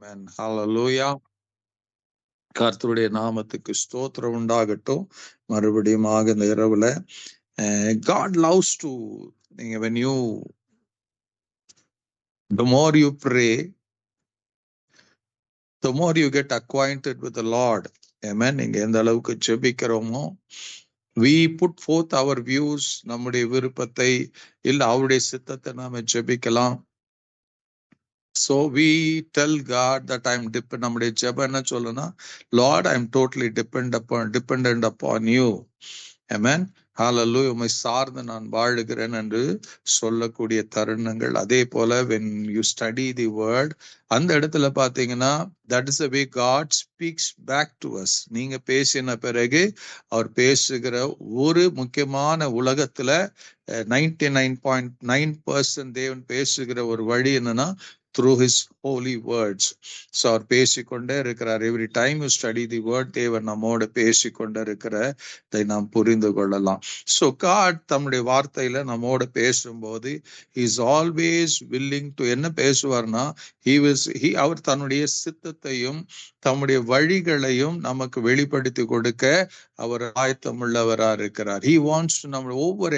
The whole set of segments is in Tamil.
Amen. Hallelujah. கர்த்தருடைய நாமத்துக்கு ஸ்தோத்திரம் உண்டாகட்டும். மறுபடியும் இந்த இரவுல God loves to, when you, the more you pray, the more you get acquainted with the Lord. Amen. நீங்க எந்த அளவுக்கு ஜெபிக்கிறோமோ, we put forth our views, நம்முடைய விருப்பத்தை இல்ல அவருடைய சித்தத்தை நாம ஜெபிக்கலாம். So we tell God that நம்முடைய ஜெபம் என்ன சொல்லணும்னா, Lord, I'm totally dependent upon you. Amen. Hallelujah. உம்மை சார்ந்து நான் வாழுகிறேன் என்று சொல்லக்கூடிய தருணங்கள். அதே போல when you study the word, அந்த இடத்துல பாத்தீங்கன்னா, that is the way God speaks back to us. நீங்க பேசின பிறகு அவர் பேசுகிற ஒரு முக்கியமான உலகத்துல 99.9% தேவன் பேசுகிற ஒரு வழி என்னன்னா, through his holy words. So அவர் பேசிக்கொண்டே இருக்கிறார். Every time you study the word, தேவன் நம்மோடு பேசிக்கொண்டே இருக்கிறதை நாம் புரிந்து கொள்ளலாம். So God தம்முடைய வார்த்தையில நம்மோடு பேசும்போது he is always willing to, என்ன பேசுவார்னா, அவர் தன்னுடைய சித்தத்தையும் தம்முடைய வழிகளையும் நமக்கு வெளிப்படுத்தி கொடுக்க அவர் ஆயத்தமுள்ளவரா இருக்கிறார். He wants to, நம்ம ஒவ்வொரு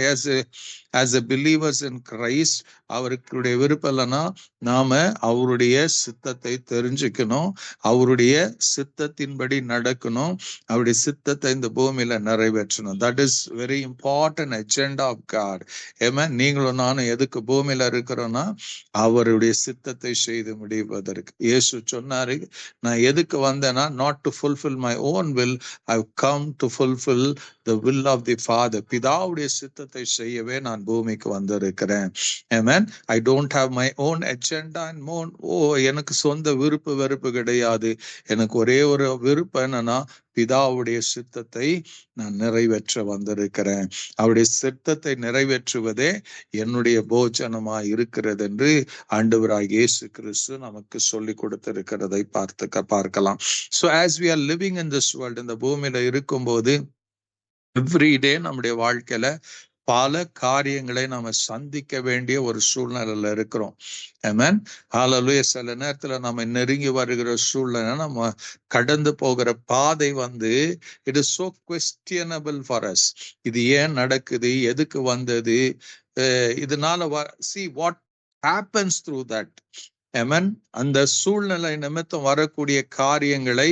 as a believers in Christ, அவருடைய விருப்பம் இல்லைன்னா நாம அவருடைய சித்தத்தை தெரிஞ்சுக்கணும், அவருடைய சித்தத்தின்படி நடக்கணும், அவருடைய சித்தத்தை இந்த பூமியில நிறைவேற்றணும். That is very important agenda of God. ஏமா நீங்களும் நானும் எதுக்கு பூமியில இருக்கிறோம்னா, அவருடைய சித்தத்தை செய்து முடிவதற்கு. இயேசு சொன்னாரு, நான் எதுக்கு வந்தேன்னா, not to fulfil my own will, I have come to fulfil the will of the Father. பிதாவுடைய சித்தத்தை செய்யவே நான் பூமிக்கு வந்திருக்கிறேன். Amen. I don't have my own agenda and more. எனக்கு சொந்த விருப்பு வெறுப்பு கிடையாது. எனக்கு ஒரே ஒரு விருப்பம் என்னன்னா, பிதாவுடைய சித்தத்தை நான் நிறைவேற்ற வந்திருக்கிறேன். அவருடைய சித்தத்தை நிறைவேற்றுவதே என்னுடைய போஜனமா இருக்கிறது என்று ஆண்டவராகிய இயேசு கிறிஸ்து நமக்கு சொல்லி கொடுத்திருக்கிறதை பார்க்கலாம். So as we are living in this world, இந்த பூமியில இருக்கும்போது எவ்ரிடே நம்முடைய வாழ்க்கையில பல காரியங்களை நாம சந்திக்க வேண்டிய ஒரு சூழ்நிலையில இருக்கிறோம். ஆமென். ஹல்லேலூயா. சில நேரத்துல நம்ம நெருங்கி வருகிற சூழ்நிலை, நம்ம கடந்து போகிற பாதை it is so questionable for us. இது ஏன் நடக்குது, எதுக்கு வந்தது, இதனால see what happens through that. ஆமென். அந்த சூழ்நிலை நிமித்தம் வரக்கூடிய காரியங்களை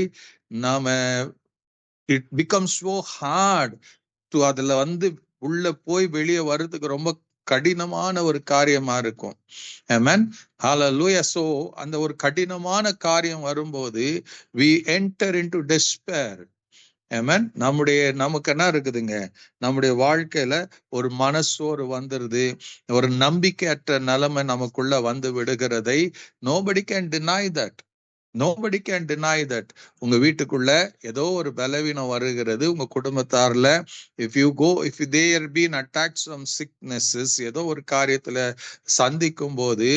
நாம, it becomes so hard to அதுல உள்ள போய் வெளியே வர்றதுக்கு ரொம்ப கடினமான ஒரு காரியமா இருக்கும். ஆமென். ஹல்லேலூயா. சோ அந்த ஒரு கடினமான காரியம் வரும்போது we enter into despair. ஆமென். நமக்கு என்ன இருக்குதுங்க, நம்முடைய வாழ்க்கையில ஒரு மனசோர்வு வந்துருது, ஒரு நம்பிக்கையற்ற நிலைமை நமக்குள்ள வந்து விடுகிறதை nobody can deny that. Nobody can deny that. உங்க வீட்டுக்குள்ள ஏதோ ஒரு பலவீனம் வருகிறது, உங்க குடும்பத்தார்ல if they are being attacked some sicknesses, ஏதோ ஒரு காரியத்துல சந்திக்கும் போது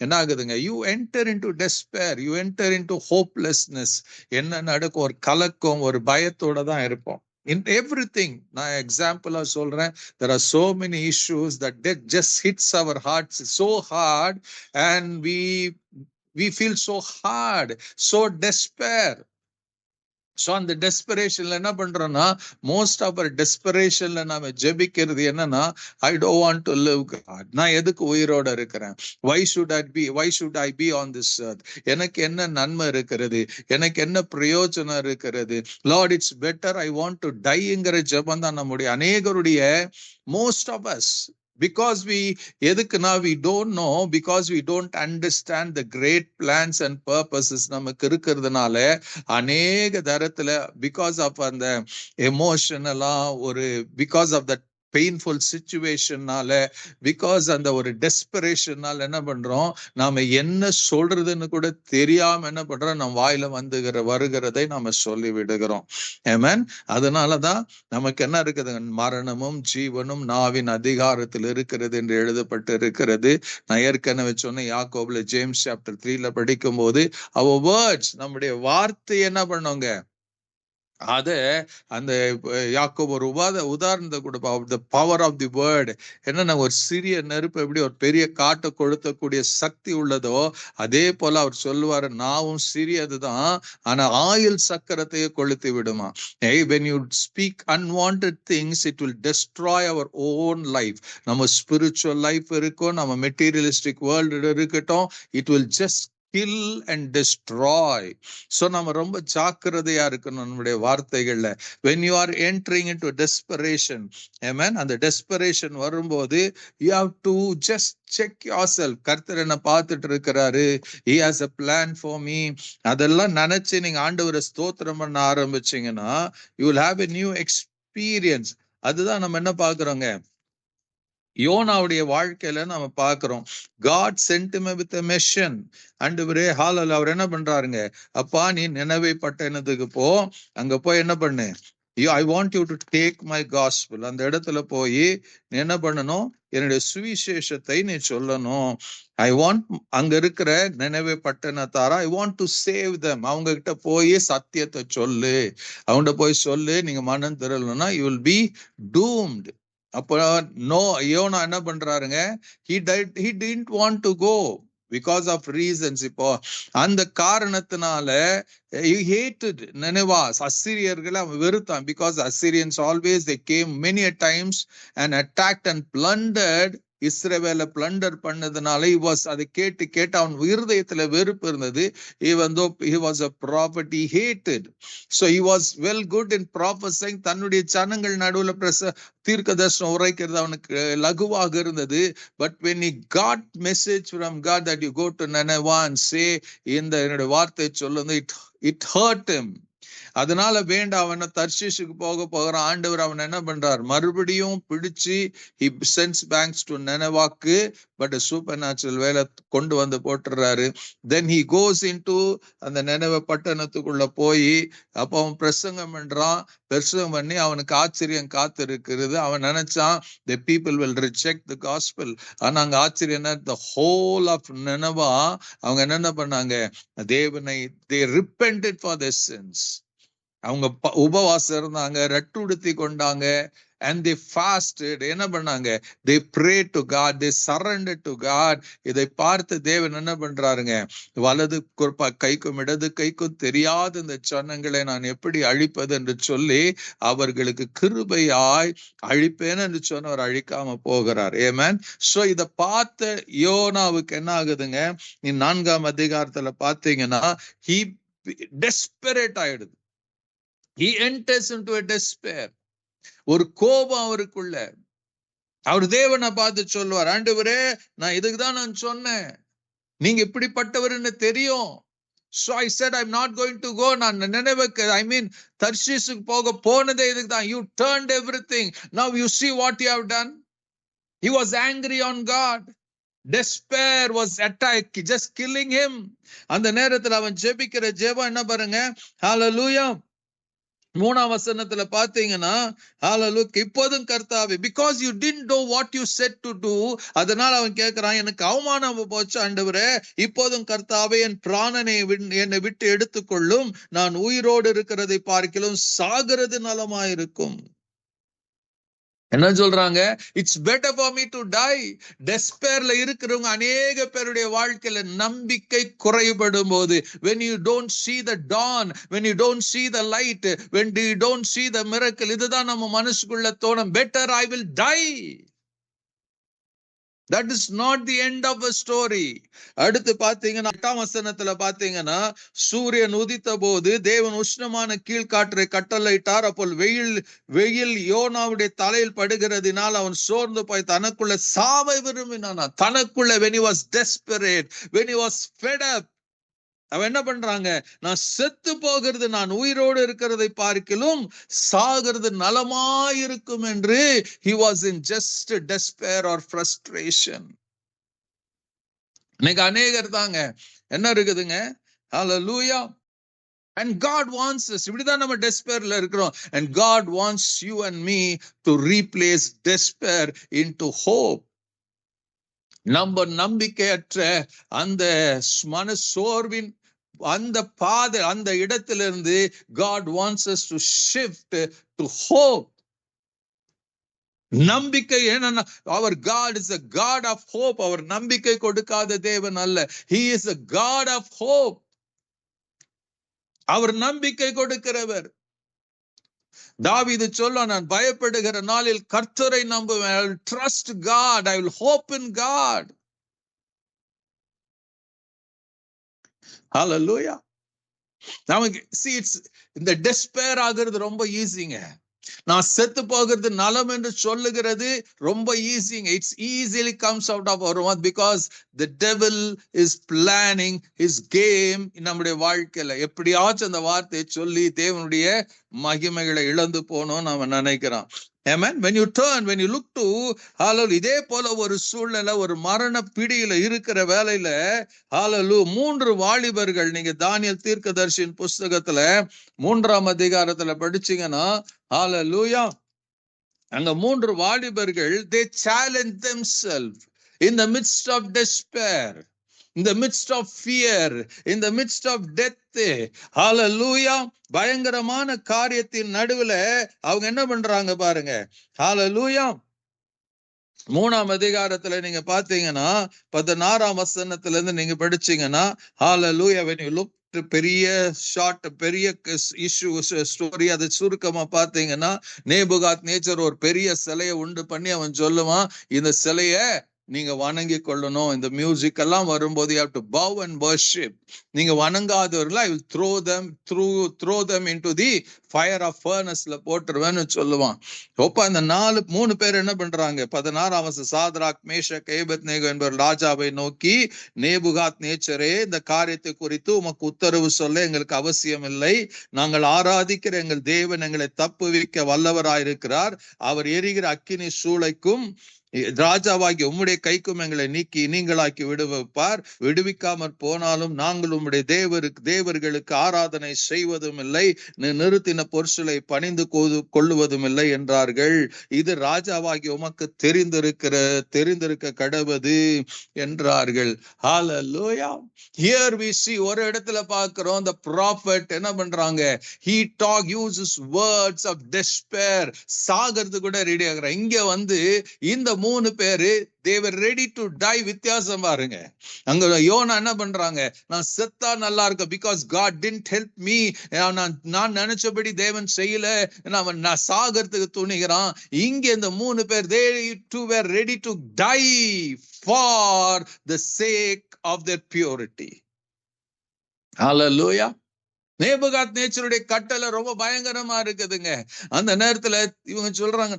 என்ன ஆகுதுங்க, you enter into despair, you enter into hopelessness. என்ன நடக்கும், ஒரு கலக்கம், ஒரு பயத்தோட தான் இருப்போம். In everything, நான் எக்ஸாம்பிளா சொல்றேன், there are so many issues that just hits our hearts so hard, and we feel so hard, so despair. So அந்த டெஸ்பரேஷன்ல என்ன பண்றோம்னா, மோஸ்ட் ஆஃப் அவர் டெஸ்பரேஷன்ல நாம ஜெபிக்கிறது என்னன்னா, I don't want to live God. நான் எதுக்கு உயிரோட இருக்கிறேன்? Why should I be on this earth? எனக்கு என்ன நன்மை இருக்கிறது, எனக்கு என்ன பிரயோஜனம் இருக்கிறது? Lord, it's better I want to dieங்கிற ஜெபம் தான் நம்முடைய அநேகருடைய, most of us. Because எதுக்குன்னா we don't know, because we don't understand the great plans and purposes நமக்கு இருக்கிறதுனால அநேக தரத்துல because of அந்த எமோஷனலா because of that பெயின்ஃபுல் சிச்சுவேஷன்னால, பிகாஸ் அந்த ஒரு டெஸ்பரேஷன்னால என்ன பண்றோம், நாம என்ன சொல்றதுன்னு கூட தெரியாம என்ன பண்றோம், நம்ம வாயில வருகிறதை நாம சொல்லி விடுகிறோம். ஆமென். அதனாலதான் நமக்கு என்ன இருக்குது, மரணமும் ஜீவனும் நாவின் அதிகாரத்தில் இருக்கிறது என்று எழுதப்பட்டு இருக்கிறது. நான் ஏற்கனவே சொன்னேன், யாக்கோபுல ஜேம்ஸ் சாப்டர் 3 படிக்கும் போது, our words, நம்முடைய வார்த்தை என்ன பண்ணுங்க, அத அந்த யாக்கோபு ஒரு உதாரணத்தை கொடுப்போம். The power of the word. என்னன்னா, ஒரு சிறிய நெருப்பு எப்படி ஒரு பெரிய காட்டை கொளுத்தக்கூடிய சக்தி உள்ளதோ, அதே போல அவர் சொல்லுவாரு, நாவும் சிறியதுதான், ஆனா ஆயில் சக்கரத்தையே கொளுத்தி விடுமா. when you speak unwanted things, it will destroy our own life. நம்ம ஸ்பிரிச்சுவல் லைஃப் இருக்கும், நம்ம மெட்டீரியலிஸ்டிக் வேர்ல்டு இருக்கட்டும், it will just kill and destroy. So நம்ம ரொம்ப ஜாக்கிரதையா இருக்கணும் நம்முடைய வார்த்தைகள்ல. when you are entering into desperation, amen, அந்த desperation வரும்போது you have to just check yourself. கர்த்தர் என்ன பார்த்துட்டு இருக்கிறாரு, he has a plan for me. அதெல்லாம் நினைச்சு நீங்க ஆண்டவரை ஸ்தோத்திரம் பண்ண ஆரம்பிச்சீங்கன்னா you will have a new experience. அதுதான் நம்ம என்ன பார்க்கிறோங்க, யோனாவுடைய வாழ்க்கையில நம்ம பார்க்கிறோம். God sent him with a mission. ஆண்டவரே ஹalleluya, அவர் என்ன பண்றாருங்க, அப்பா நீ நினவே பட்டணத்துக்கு போ, அங்க போய் என்ன பண்ணு, I want you to take my gospel. அந்த இடத்துல போய் நீ என்ன பண்ணணும், என்னுடைய சுவிசேஷத்தை நீ சொல்லணும். I want, அங்க இருக்கிற நினவே பட்டணத்தாரா, I want to save them. அவங்க கிட்ட போய் சத்தியத்தை சொல்லு, அவங்ககிட்ட போய் சொல்லு, நீங்க மனம் திரளணும்னா you will be doomed. அப்போ யோனா என்ன பண்றாருங்க, he didn't want to go because of reasons. இப்போ அந்த காரணத்தினால he hated Nineveh. அசிரியர்களை அவன் வெறுத்தான். because Assyrians always they came many a times and attacked and plundered. இஸ்ரவேலை பிளண்டர் பண்ணதுனால அதை கேட்டு கேட்டு அவன் இருதயத்துல வெறுப்பு இருந்தது. even though he was a prophet, he hated. so he was well good in prophesying. தன்னுடைய ஜனங்கள் நடுவுல தீர்க்க தரிசனம் உரைக்கிறது அவனுக்கு லகுவாக இருந்தது. but when he got message from God that you go to Nineveh and say, இந்த என்னுடைய வார்த்தை சொல்லுங்க, it hurt him. அதனால வேண்டாம், அவனை தர்ஷீஷுக்கு போகிறான். ஆண்டவர் அவன் என்ன பண்றார், மறுபடியும் பிடிச்சு he sends banks to Nineveh. But super natural வேலை கொண்டு வந்து போட்டுறாரு. then he goes into அந்த நினைவ பட்டணத்துக்குள்ள போய் அப்போ அவன் பிரசங்கம் பண்றான். பிரசங்கம் பண்ணி அவனுக்கு ஆச்சரியம் காத்து இருக்கிறது. அவன் நினைச்சான் the people will reject the gospel. ஆனா அங்க ஆச்சரியம் என்ன, the whole of Nineveh அவங்க என்ன பண்ணாங்க, தேவனை they repented for their sins. அவங்க உபவாசம் இருந்தாங்க, ரட்டு உடுத்தி கொண்டாங்க, and they fasted. என்ன பண்ணாங்க, they prayed to God, they surrendered to God. இதை பார்த்து தேவன் என்ன பண்றாருங்க, வலது கைக்கும் இடது கைக்கும் தெரியாத இந்த ஜனங்களை நான் எப்படி அழிப்பது என்று சொல்லி அவர்களுக்கு கிருபையாய் அழிப்பேன் என்று சொன்னவர் அழிக்காம போகிறார். ஆமென். சோ இத பார்த்த யோனாவுக்கு என்ன ஆகுதுங்க, நீ 4ஆம் அதிகாரத்துல பாத்தீங்கன்னா he desperate ஆயிடுது. he enters into a despair. ஒரு கோபம் அவருக்குள்ள. அவர் தேவனை பார்த்து சொல்லுவார், ஆண்டவரே நான் இதுக்குதான் நான் சொன்னேன், நீங்க இப்படிப்பட்டவர்னு தெரியும். so I said I'm not going to go. நான் நினைவுக்கு தர்ஷீசுக்கு போனதே இதுக்குதான். you turned everything. now you see what you have done. he was angry on God. despair was attack, just killing him. அந்த நேரத்துல அவன் ஜெபிக்கிற ஜெபம் என்ன பாருங்க, ஹalleluya 3ஆம் வசனத்துல பாத்தீங்கன்னா, ஹalleluya, இப்போதும் கர்த்தாவே, because you didn't do what you said to do. அதனால அவன் கேட்கிறான், எனக்கு அவமானம் போச்சு ஆண்டவரே, இப்போதும் கர்த்தாவே என் பிராணனை என்னை விட்டு எடுத்துக்கொள்ளும், நான் உயிரோடு இருக்கிறதை பார்க்கிலும் சாகிறது நலமாயிருக்கும். என்ன சொல்றாங்க, it's better for me to die. டெஸ்பேர்ல இருக்கிறவங்க அநேக பேருடைய வாழ்க்கையில நம்பிக்கை குறைபடும் போது, when you don't see the dawn, when you don't see the light, when you don't see the miracle, இதுதான் நம்ம மனசுக்குள்ள தோணும், better I will die. That is not the end of a story. அடுத்து பாத்தீங்கன்னா 8ஆம் வசனத்துல பாத்தீங்கன்னா, சூரியன் உதித்த போது தேவன் உஷ்ணமான கீழ்காற்றை கட்டளையிட்டார். அப்போ வெயில் யோனாவுடைய தலையில் படுகிறதுனால் அவன் சோர்ந்து போய் தனக்குள்ள சாவை விரும்பினான். தனக்குள்ள when he was desperate, when he was fed up, அவன் என்ன பண்றாங்க, நான் செத்து போகிறது நான் உயிரோடு இருக்கிறதை பார்க்கிலும் சாகிறது நலமாயிருக்கும் என்று he was in just despair or frustration. இன்னைக்கு அநேகர் தாங்க என்ன இருக்குதுங்க, hallelujah, and God wants us, இப்படிதான் நம்ம டெஸ்பேர்ல இருக்கிறோம், and God wants you and me to replace despair into hope. நம்ம நம்பிக்கையற்ற அந்த மன சோர்வின் அந்த பாதை அந்த இடத்திலிருந்து God wants us to shift to hope. நம்பிக்கை என்னன்னா, our God is a God of hope. அவர் நம்பிக்கை கொடுக்காத தேவன் அல்ல. He is a God of hope. அவர் நம்பிக்கை கொடுக்கிறவர். தாவீது சொல்ல, நான் பயப்படுகிற நாளில் கர்த்தரை நம்புவேன். I will trust God. I will hope in God. Hallelujah. நமக்கு see it's இந்த despair ஆகிறது ரொம்ப ஈஸிங்க. நான் செத்து போகிறது நலம் என்று சொல்லுகிறது ரொம்ப ஈஸிங்க. It's easily comes out of our mouth because the devil is planning his game நம்முடைய வாழ்க்கையில. எப்படியாச்சும் அந்த வார்த்தையை சொல்லி தேவனுடைய மகிமைகளை இழந்து போனோம் நாம நினைக்கிறோம். Amen. When you turn, when you look to, hallelujah, இதே போல ஒரு சூழ்நிலை, ஒரு மரண பிடியில இருக்கிற வேலையில, hallelujah, 3 வாலிபர்கள் நீங்க தானியேல் தீர்க்கதரிசியின் புஸ்தகத்துல 3ஆம் அதிகாரத்துல படிச்சீங்கன்னா, hallelujah, அங்க 3 வாலிபர்கள், they challenge themselves in the midst of despair, in the midst of fear, in the midst of death. Hallelujah. பயங்கரமான காரியத்தின் நடுவுல அவங்க என்ன பண்றாங்க பாருங்க. Hallelujah. 3ஆம் அதிகாரத்துல நீங்க பாத்தீங்கன்னா 16ஆம் வசனத்துல இருந்து நீங்க படிச்சீங்கன்னா, hallelujah, when you look பெரிய ஷார்ட் பெரிய இஷ்யூ ஸ்டோரி, அது சுருக்கமா பாத்தீங்கன்னா, நேபுகாத் நேச்சர் ஒரு பெரிய சிலையை உண்டு பண்ணி அவன் சொல்லுவான், இந்த சிலைய நீங்க வணங்கி கொள்ளணும். இந்த மியூசிக் எல்லாம் வரும்போது you have to bow and worship. நீங்க வணங்காதவர்கள் I will throw them into the fire of furnaceல போட்டுருவேன்னு சொல்லுவான். ஒப்ப அந்த 3 பேர் என்ன பண்றாங்க? 16ஆம் வசனம், சாத்ராக் மேஷக் ஏபத்நேகோ என்பவர் ராஜாவை நோக்கி, நேபுகாத் நேச்சரே, இந்த காரியத்தை குறித்து உமக்கு உத்தரவு சொல்ல எங்களுக்கு அவசியம் இல்லை. நாங்கள் ஆராதிக்கிற எங்கள் தேவன் எங்களை தப்புவிக்க வல்லவராயிருக்கிறார். அவர் எரிகிற அக்கினி சூளைக்கும் ராஜாவாகி உம்முடைய கைக்கும் எங்களை நீக்கி நீங்களாக்கி விடுவிப்பார். விடுவிக்காமற் போனாலும் நாங்கள் உம்முடைய தேவர்களுக்கு ஆராதனை செய்வதும் இல்லை, நிறுத்தின பொருட்களை பணிந்து கொள்ளுவதும் இல்லை என்றார்கள். இது ராஜாவாகி உமக்கு தெரிந்திருக்க கடவது என்றார்கள். Hallelujah. Here we see, ஒரு இடத்துல பார்க்கிறோம், the prophet என்ன பண்றாங்க, he uses words of despair. சாகிறது கூட ரெடி ஆகுறாங்க. இங்க வந்து இந்த 3 பேரு they were ready to die. வித்தியாசம் பாருங்க. அங்க யோனா என்ன பண்றாங்க, நான் செத்தா நல்லா இருக்கும், because God didn't help me. நான் நினைச்சபடி தேவன் செய்யல, நான் சாகிறதுக்கு துணிகிறான். இங்க இந்த 3 பேர் they too were ready to die for the sake of their purity. Hallelujah. நேபுகாத் நேச்சருடைய கட்டளை ரொம்ப பயங்கரமா இருக்குதுங்க. அந்த நேரத்துல இவங்க சொல்றாங்க,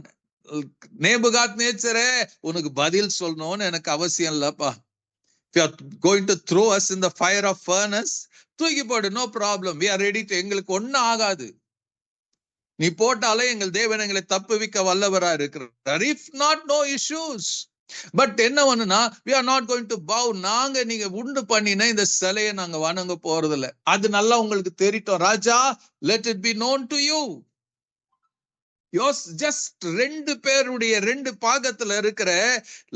நேபுகாத் நேச்சரே, உனக்கு பதில் சொல்லணும்னு எனக்கு அவசியம் இல்லப்பா. If you are going to throw us in the fire of furnace, தூக்கி போடு, no problem, we are ready to. எங்களுக்கு ஒன்னும் ஆகாது, நீ போட்டாலே எங்கள் தேவன் எங்களை தப்புவிக்க வல்லவரா இருக்கிறார். If not, no issues. But என்ன ஒண்ணுனா, we are not going to bow. நாங்க நீங்க உண்டு பண்ணின இந்த சிலையை நாங்க வணங்க போறதில்ல. அது நல்லா உங்களுக்கு தெரியும் ராஜா, let it be known to you. Just 2 பேருடைய 2 பாகத்துல இருக்கிற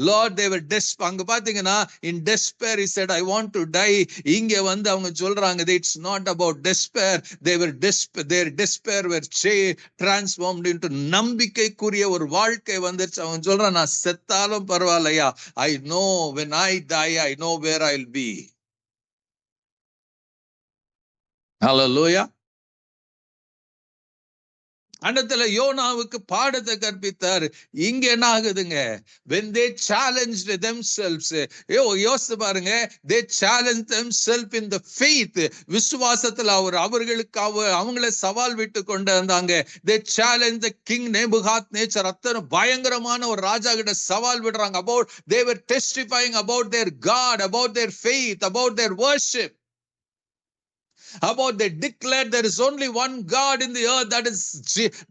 லார்ட் they were desperate. அங்க பாத்தீங்கன்னா, in despair he said I want to die. இங்க வந்து அவங்க சொல்றாங்க, it's not about despair. Their despair were transformed into நம்பிக்கைக்குரிய ஒரு வாழ்க்கை வந்துச்சு. அவன் சொல்றான், நான் செத்தாலும் பரவாயில்லையா, I know when I die I know where I'll be. Hallelujah. அண்டத்துல யோனாவுக்கு பாடத்தை கற்பித்தார். இங்க என்ன ஆகுதுங்க, when they challenged themselves, யோசிச்சு பாருங்க, they challenged themselves in the faith. விசுவாசத்துல அவர்களுக்கு அவங்கள சவால் விட்டு கொண்டு வந்தாங்க. they challenged the king Nebuchadnezzar. அத்தனை பயங்கரமான ஒரு ராஜா கிட்ட சவால் விடுறாங்க. about they were testifying about their God, about their faith, about their worship. About they declared there is only one God in the earth,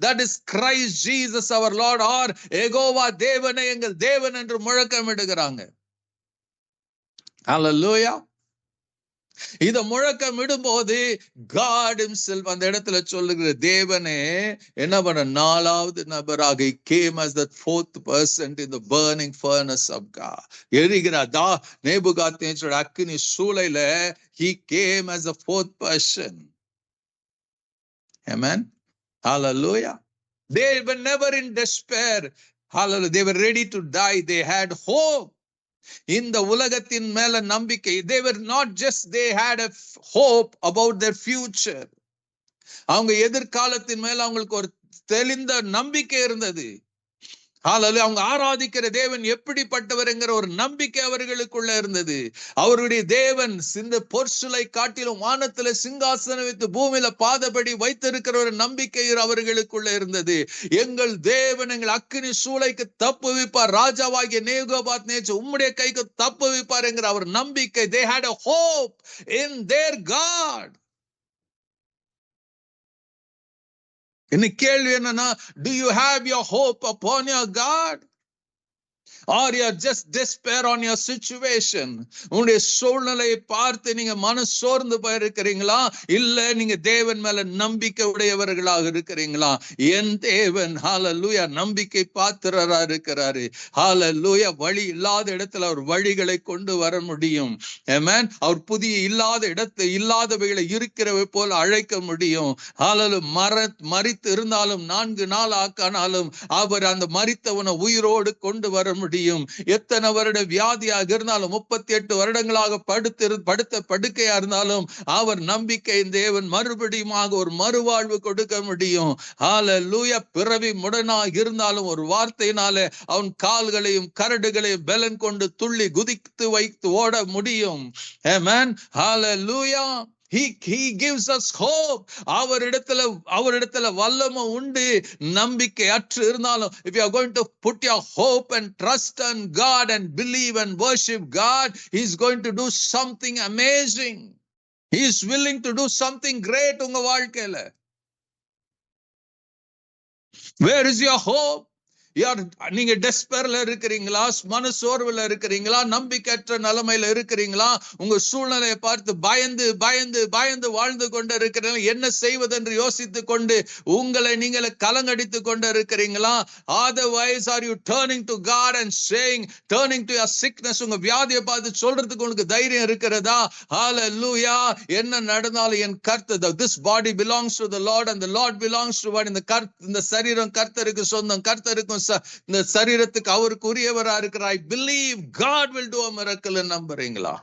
that is Christ Jesus our Lord, or Jehovah தேவனே எங்கள் தேவன் என்று முழக்கமிடுகிறாங்க. Hallelujah. இத முழக்கம் இடும்போது God himself அந்த இடத்துல சொல்லுகிற தேவனே என்ன பண்ண, நாலாவது நபராக came as the fourth person in the burning furnace of God. எரிகிறதா Nebuchadnezzar அக்கினி சூளையில he came as a fourth person. Amen. Hallelujah. They were never in despair. Hallelujah. They were ready to die. They had hope. இந்த உலகத்தின் மேல நம்பிக்கை. They were not just, they had a hope about their future. அவங்க எதிர்காலத்தின் மேல அவங்களுக்கு ஒரு தெளிந்த நம்பிக்கை இருந்தது. ஹalleluya. அவங்க ஆராதிக்கிற தேவன் எப்படிப்பட்டவர்ங்கிற ஒரு நம்பிக்கை அவர்களுக்குள்ள இருந்தது. அவருடைய தேவன் இந்த பொற்சுலை காட்டிலும் வானத்துல சிங்காசனம் வைத்து பூமியில பாதபடி வைத்திருக்கிற ஒரு நம்பிக்கை அவர்களுக்குள்ள இருந்தது. எங்கள் தேவன் எங்கள் அக்கினி சூளைக்கு தப்புவிப்பார், ராஜாவாகிய நேபுகாத்நேச்சர் உம்முடைய கைக்கு தப்புவிப்பார் என்கிற அவர் நம்பிக்கை. They had a hope in their God. இன்னைக்கு கேள்வி என்னன்னா, do you have your hope upon your God? Or you are just despair on your situation? உங்களுடைய சூழ்நிலையை பார்த்து நீங்க மன சோர்ந்து போயிருக்கிறீங்களா? இல்ல நீங்க தேவன் மேல நம்பிக்கை உடையவர்களாக இருக்கிறீங்களா? என் தேவன் ஹalleluya நம்பிக்கை பாத்திரரா இருக்கிறாரு. ஹalleluya வழி இல்லாத இடத்துல அவர் வழிகளை கொண்டு வர முடியும். ஆமென். அவர் புதிய இல்லாத இடத்தை இல்லாதவைகளை இருக்கிறவை போல அழைக்க முடியும். ஹalleluya மரித்து இருந்தாலும் 4 நாள் ஆக்கானாலும் அவர் அந்த மரித்தவனை உயிரோடு கொண்டு வர முடியும். எத்தனை வருட வியாதியாக இருந்தாலும் 38 வருடங்களாக படுத்த படுக்கையா இருந்தாலும் அவர் நம்பிக்கையின் தேவன் மறுபடியும் ஒரு மறுவாழ்வு கொடுக்க முடியும். ஹalleluya. பிறவி முடனாக இருந்தாலும் ஒரு வார்த்தையினால அவன் கால்களையும் கரடுகளையும் பலன் கொண்டு துள்ளி குதித்து வைத்து ஓட முடியும். ஆமென். ஹalleluya. He gives us hope. அவரிடத்துல வல்லமை உண்டு. நம்பிக்கை அற்று இருந்தாலும், if you are going to put your hope and trust on God and believe and worship God, he is going to do something amazing. He is willing to do something great உங்க வாழ்க்கையில. Where is your hope? நீங்க டெஸ்பேர்ல இருக்கிறீங்களா? மனசோர்வுல இருக்கிறீங்களா? நம்பிக்கையற்ற நிலைமையில இருக்கிறீங்களா? உங்க சூழ்நிலையை பார்த்து பயந்து பயந்து பயந்து வாழ்ந்து கொண்டு இருக்கிறீங்களா? என்ன செய்வதென்று யோசித்துக் கொண்டு உங்களை நீங்களே கலங்கடித்துக் கொண்டு இருக்கிறீங்களா? Otherwise are you turning to God and saying, turning to your sickness, உங்க வியாதியை பார்த்து சொல்றதுக்கு உங்களுக்கு தைரியம் இருக்கிறதா? Hallelujah. என்ன நடந்தாலும் என் கர்த்தர், this body belongs to the Lord and the Lord belongs to what? இந்த சரீரம் கர்த்தருக்கு சொந்தம், கர்த்தருக்கு இந்த சரீரத்துக்கு அவருக்கு உரியவரா இருக்கிறார். I believe God will do a miracle. நம்புறீங்களா?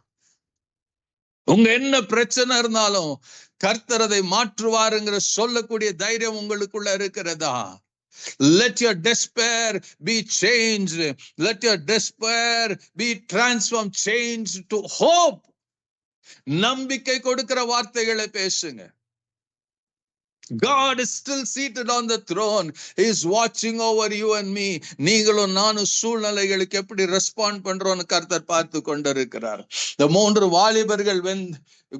உங்க என்ன பிரச்சனை இருந்தாலும் கர்த்தர் அதை மாற்றுவாருங்கிற சொல்லக்கூடிய தைரியம் உங்களுக்குள்ள இருக்கிறதா? Let your despair be changed. Let your despair be transformed, changed to hope. நம்பிக்கை கொடுக்கிற வார்த்தைகளை பேசுங்க. God is still seated on the throne. He is watching over you and me. நீங்களும் நானும் சூழ்நிலைகளுக்கு எப்படி ரெஸ்பாண்ட் பண்றோம்னு கர்த்தர் பார்த்து கொண்டிருக்கிறார். The 3 வாலிபர்கள்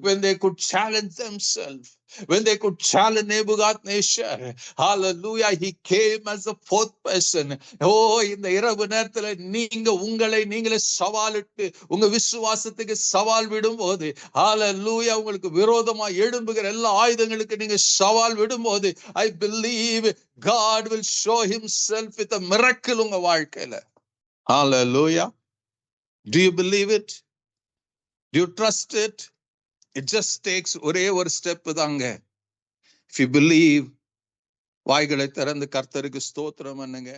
when they could challenge themselves, when they could challenge Nebuchadnezzar, hallelujah, he came as a fourth person. இந்த இரவு நேரத்துல நீங்க உங்களை நீங்களே சவாலிட்டு உங்க விசுவாசத்துக்கு சவால் விடும்போது, hallelujah, உங்களுக்கு விரோதமா எழும்புகிற எல்லா ஆயுதங்களுக்கு நீங்க சவால் விடும்போது, I believe God will show himself with a miracle உங்க வாழ்க்கையில. Hallelujah. Do you believe it? Do you trust it? It just takes ஒரே ஒரு ஸ்டெப் தாங்க. If you believe, வாய்களை திறந்து கர்த்தருக்கு ஸ்தோத்திரம் பண்ணுங்க.